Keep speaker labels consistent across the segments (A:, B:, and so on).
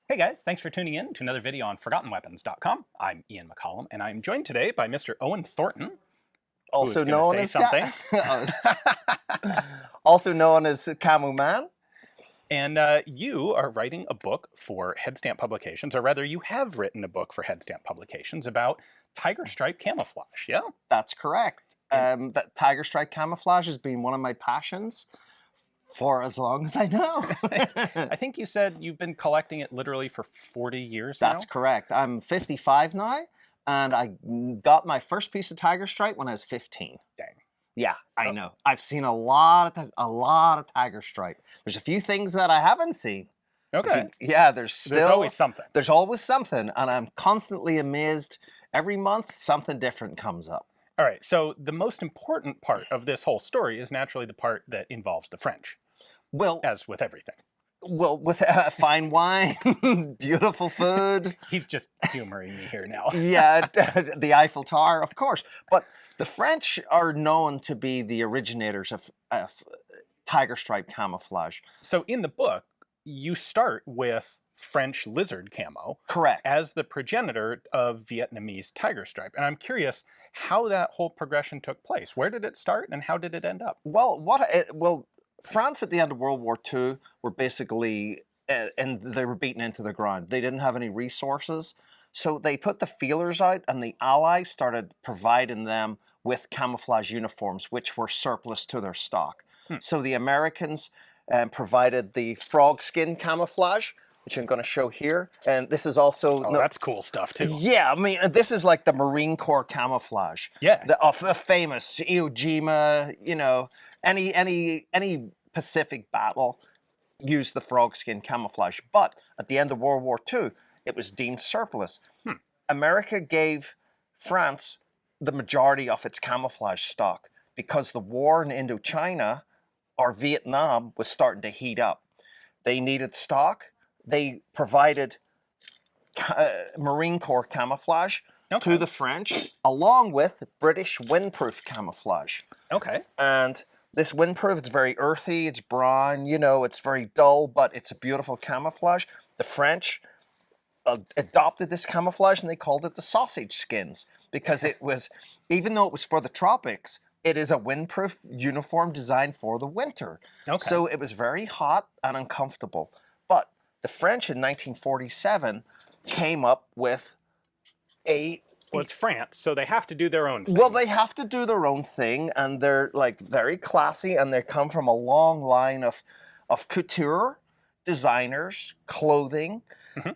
A: Hey guys, thanks for tuning in to another video on ForgottenWeapons.com. I'm Ian McCollum, and I'm joined today by Mr. Owen Thornton, who is
B: Also
A: going to
B: known
A: say
B: as
A: something.
B: also known as Camo Man.
A: And you are writing a book for Headstamp Publications, or rather, you have written a book for Headstamp Publications about tiger stripe camouflage, yeah?
B: That's correct.
A: And
B: That tiger stripe camouflage has been one of my passions for as long as I know.
A: I think you said you've been collecting it literally for 40 years now?
B: That's correct. I'm 55 now, and I got my first piece of tiger stripe when I was 15.
A: Dang.
B: Yeah, I know. I've seen a lot of tiger stripe. There's a few things that I haven't seen.
A: Okay.
B: Yeah,
A: There's always something.
B: There's always something, and I'm constantly amazed. Every month, something different comes up.
A: All right, so the most important part of this whole story is naturally the part that involves the French,
B: Well,
A: as with everything.
B: Well, with fine wine, beautiful food.
A: He's just humoring me here now.
B: Yeah, the Eiffel Tower, of course. But the French are known to be the originators of tiger stripe camouflage.
A: So in the book, you start with French lizard camo.
B: Correct.
A: As the progenitor of Vietnamese tiger stripe. And I'm curious how that whole progression took place. Where did it start and how did it end up?
B: Well, France at the end of World War II were basically, and they were beaten into the ground. They didn't have any resources. So they put the feelers out, and the Allies started providing them with camouflage uniforms, which were surplus to their stock. So the Americans provided the frog skin camouflage, which I'm going to show here. And this is also...
A: Oh, that's cool stuff, too.
B: Yeah, I mean, this is like the Marine Corps camouflage.
A: Yeah.
B: The famous Iwo Jima, you know, any Pacific battle used the frog skin camouflage. But at the end of World War II, it was deemed surplus. America gave France the majority of its camouflage stock because the war in Indochina or Vietnam was starting to heat up. They needed stock. They provided Marine Corps camouflage to the French, along with British windproof camouflage.
A: Okay.
B: And this windproof, it's very earthy, it's brown, you know, it's very dull, but it's a beautiful camouflage. The French adopted this camouflage and they called it the sausage skins because it was, even though it was for the tropics, it is a windproof uniform designed for the winter.
A: Okay.
B: So it was very hot and uncomfortable. But the French in 1947 came up with
A: Well, it's France, so they have to do their own thing.
B: Well, they have to do their own thing, and they're like very classy, and they come from a long line of couture designers, clothing,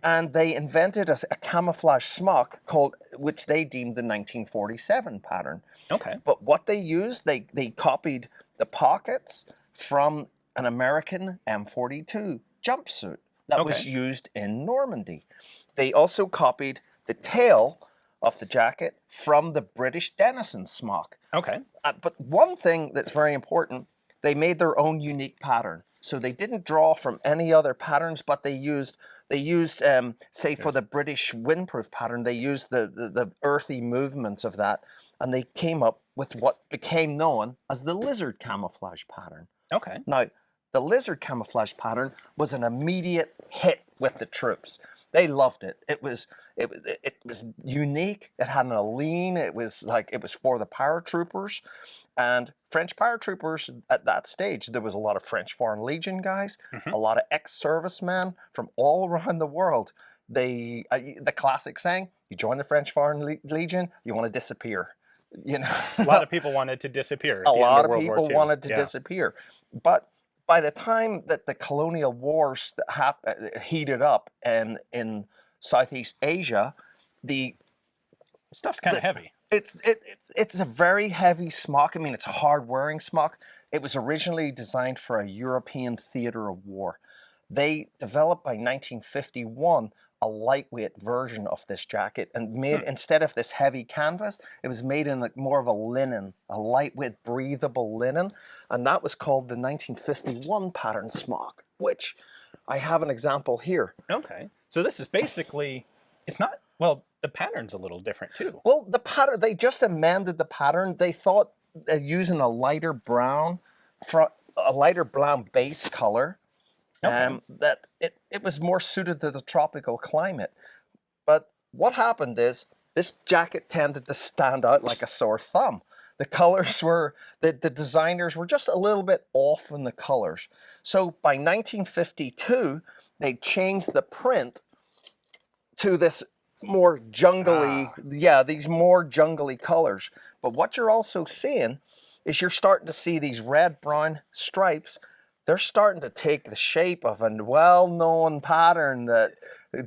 B: and they invented a camouflage smock which they deemed the 1947 pattern.
A: Okay.
B: But what they used, they copied the pockets from an American M42 jumpsuit that was used in Normandy. They also copied the tail of the jacket from the British Denison smock.
A: Okay.
B: But one thing that's very important, they made their own unique pattern. So they didn't draw from any other patterns, but they used say for the British windproof pattern, they used the earthy movements of that, and they came up with what became known as the lizard camouflage pattern.
A: Okay.
B: Now, the lizard camouflage pattern was an immediate hit with the troops. They loved it. It was unique. It had an lean. It was for the paratroopers, and French paratroopers at that stage. There was a lot of French Foreign Legion guys, a lot of ex-servicemen from all around the world. The classic saying: "You join the French Foreign Legion, you want to disappear." You know,
A: a lot of people wanted to disappear.
B: A lot of people wanted to disappear, but by the time that the colonial wars heated up in Southeast Asia, the
A: stuff's kind of heavy.
B: It's a very heavy smock. I mean, it's a hard-wearing smock. It was originally designed for a European theater of war. They developed by 1951 a lightweight version of this jacket and made, instead of this heavy canvas, it was made in like more of a linen, a lightweight, breathable linen. And that was called the 1951 pattern smock, which I have an example here.
A: Okay. So this is basically, it's not, well, the pattern's a little different too.
B: Well, the pattern, they just amended the pattern. They thought using a lighter brown base color
A: Okay.
B: that it was more suited to the tropical climate. But what happened is this jacket tended to stand out like a sore thumb. The colors were, the designers were just a little bit off in the colors. So by 1952, they changed the print to this more jungly,
A: Ah,
B: yeah, these more jungly colors. But what you're also seeing is you're starting to see these red-brown stripes. They're starting to take the shape of a well-known pattern that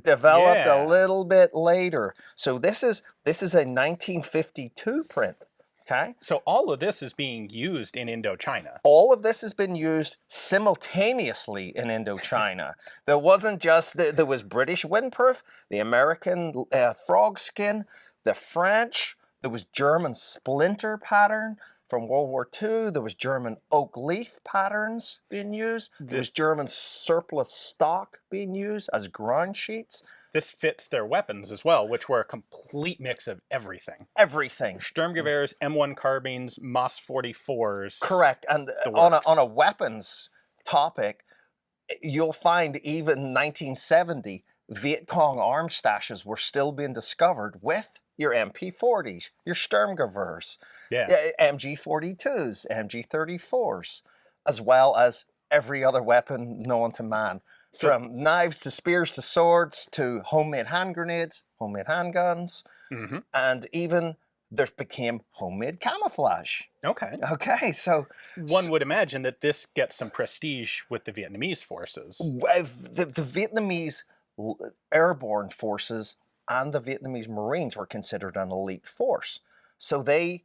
B: developed a
A: yeah.
B: little bit later. So this is a 1952 print. Okay.
A: So all of this is being used in Indochina.
B: All of this has been used simultaneously in Indochina. There wasn't just, there was British windproof, the American frog skin, the French, there was German splinter pattern from World War II, there was German oak leaf patterns being used, there was
A: This
B: German surplus stock being used as ground sheets,
A: this fits their weapons as well, which were a complete mix of everything.
B: everything.
A: Sturmgewehrs, M1 carbines, Moss 44s.
B: Correct. And
A: The
B: on
A: works.
B: a weapons topic, you'll find even 1970, Viet Cong arms stashes were still being discovered with your MP40s, your Sturmgewehrs,
A: Yeah.
B: MG42s, MG34s, as well as every other weapon known to man.
A: So,
B: From knives to spears to swords to homemade hand grenades, homemade handguns,
A: mhm.
B: and even there became homemade camouflage.
A: Okay.
B: Okay, so
A: One would imagine that this gets some prestige with the Vietnamese forces.
B: the Vietnamese airborne forces and the Vietnamese Marines were considered an elite force. So they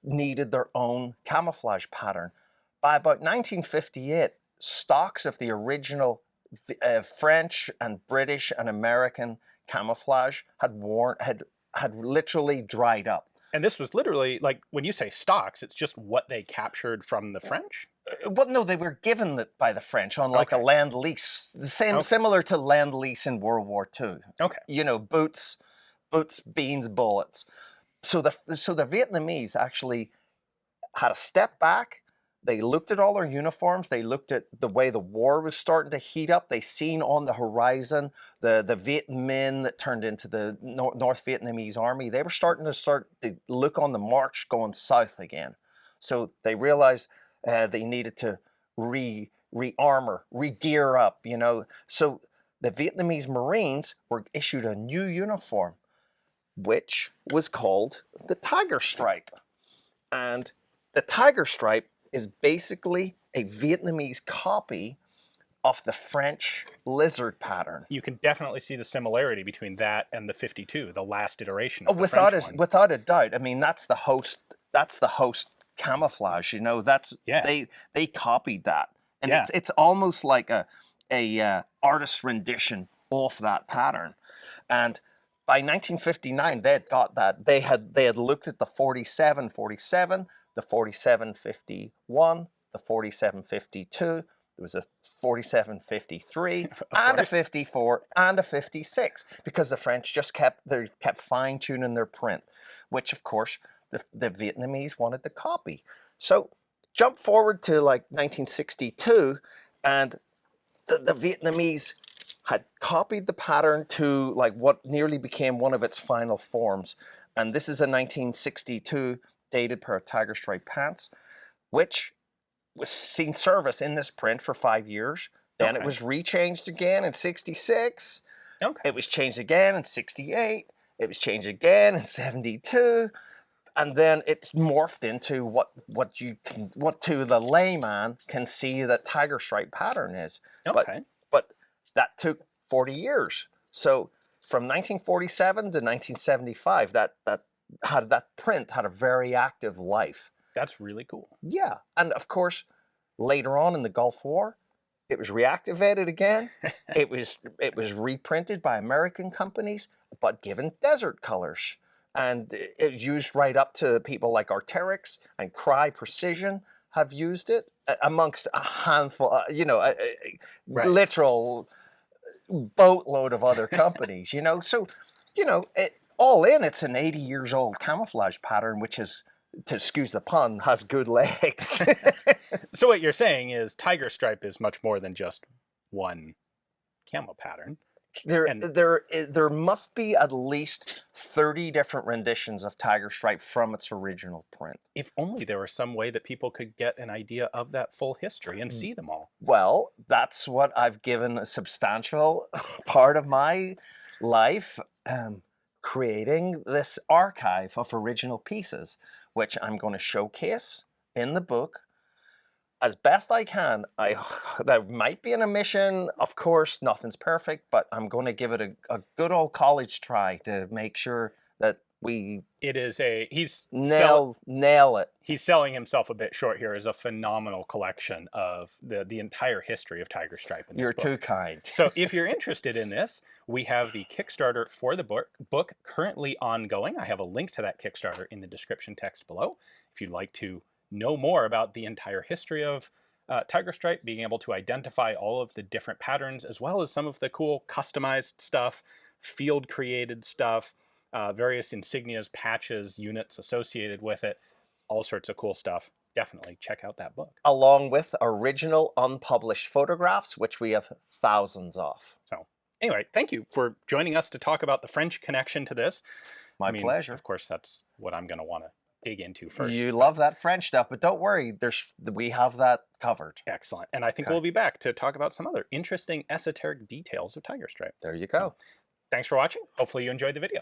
B: needed their own camouflage pattern. By about 1958, stocks of the original French and British and American camouflage had literally dried up.
A: And this was literally, like, when you say stocks, it's just what they captured from the French?
B: Well, no, they were given it by the French on like a
A: Okay.
B: land lease,
A: Okay.
B: similar to land lease in World War II.
A: Okay.
B: You know, boots, beans, bullets. So the Vietnamese actually had a step back. They looked at all their uniforms. They looked at the way the war was starting to heat up. They seen on the horizon the Viet Minh that turned into the North Vietnamese army. They were starting to look on the march going south again. So they realized they needed to re-armor, re-gear up, you know. So the Vietnamese Marines were issued a new uniform, which was called the Tiger Stripe. And the Tiger Stripe is basically a Vietnamese copy of the French lizard pattern.
A: You can definitely see the similarity between that and the 52, the last iteration of the
B: Without
A: French one.
B: without a doubt. I mean, that's the host camouflage. You know, that's
A: Yeah.
B: they copied that, and
A: Yeah.
B: it's almost like a artist's rendition of that pattern. And by 1959, they had got that. They had looked at the 47-47, the 47-51, the 47-52. There was a 47-53 and a
A: course.
B: 54 and a 56 because the French just kept fine tuning their print, which of course the Vietnamese wanted to copy. So jump forward to like 1962, and the Vietnamese had copied the pattern to like what nearly became one of its final forms. And this is a 1962 dated pair of tiger stripe pants, which was seen service in this print for 5 years. Then it
A: Okay.
B: was rechanged again in 66.
A: Okay.
B: It was changed again in 68. It was changed again in 72. And then it's morphed into what to the layman can see that tiger stripe pattern is.
A: Okay.
B: But that took 40 years. So from 1947 to 1975, that print had a very active life.
A: That's really cool.
B: Yeah, and of course, later on in the Gulf War, it was reactivated again. it was reprinted by American companies, but given desert colors, and it used right up to people like Arc'teryx and Cry Precision have used it amongst a handful,
A: Right.
B: literal boatload of other companies. You know, so all in, it's an 80 years old camouflage pattern, which is, to excuse the pun, has good legs.
A: So what you're saying is tiger stripe is much more than just one camo pattern.
B: There,
A: And
B: there must be at least 30 different renditions of Tiger Stripe from its original print.
A: if only there was some way that people could get an idea of that full history and see them all.
B: Well, that's what I've given a substantial part of my life, creating this archive of original pieces, which I'm going to showcase in the book as best I can. There might be an omission, of course, nothing's perfect, but I'm going to give it a good old college try to make sure that we
A: It is he's
B: nail it.
A: he's selling himself a bit short here as a phenomenal collection of the entire history of Tiger Stripe in this
B: You're
A: book.
B: too kind.
A: So if you're interested in this, we have the Kickstarter for the book currently ongoing. I have a link to that Kickstarter in the description text below. If you'd like to know more about the entire history of Tiger Stripe, being able to identify all of the different patterns, as well as some of the cool customized stuff, field created stuff, various insignias, patches, units associated with it, all sorts of cool stuff. Definitely check out that book.
B: Along with original unpublished photographs, which we have thousands of.
A: So anyway, thank you for joining us to talk about the French connection to this.
B: My pleasure.
A: Of course, that's what I'm going to want to dig into first.
B: You love that French stuff, but don't worry, we have that covered.
A: Excellent. And I think
B: Okay.
A: we'll be back to talk about some other interesting esoteric details of Tiger Stripe.
B: There you go.
A: Thanks for watching. Hopefully you enjoyed the video.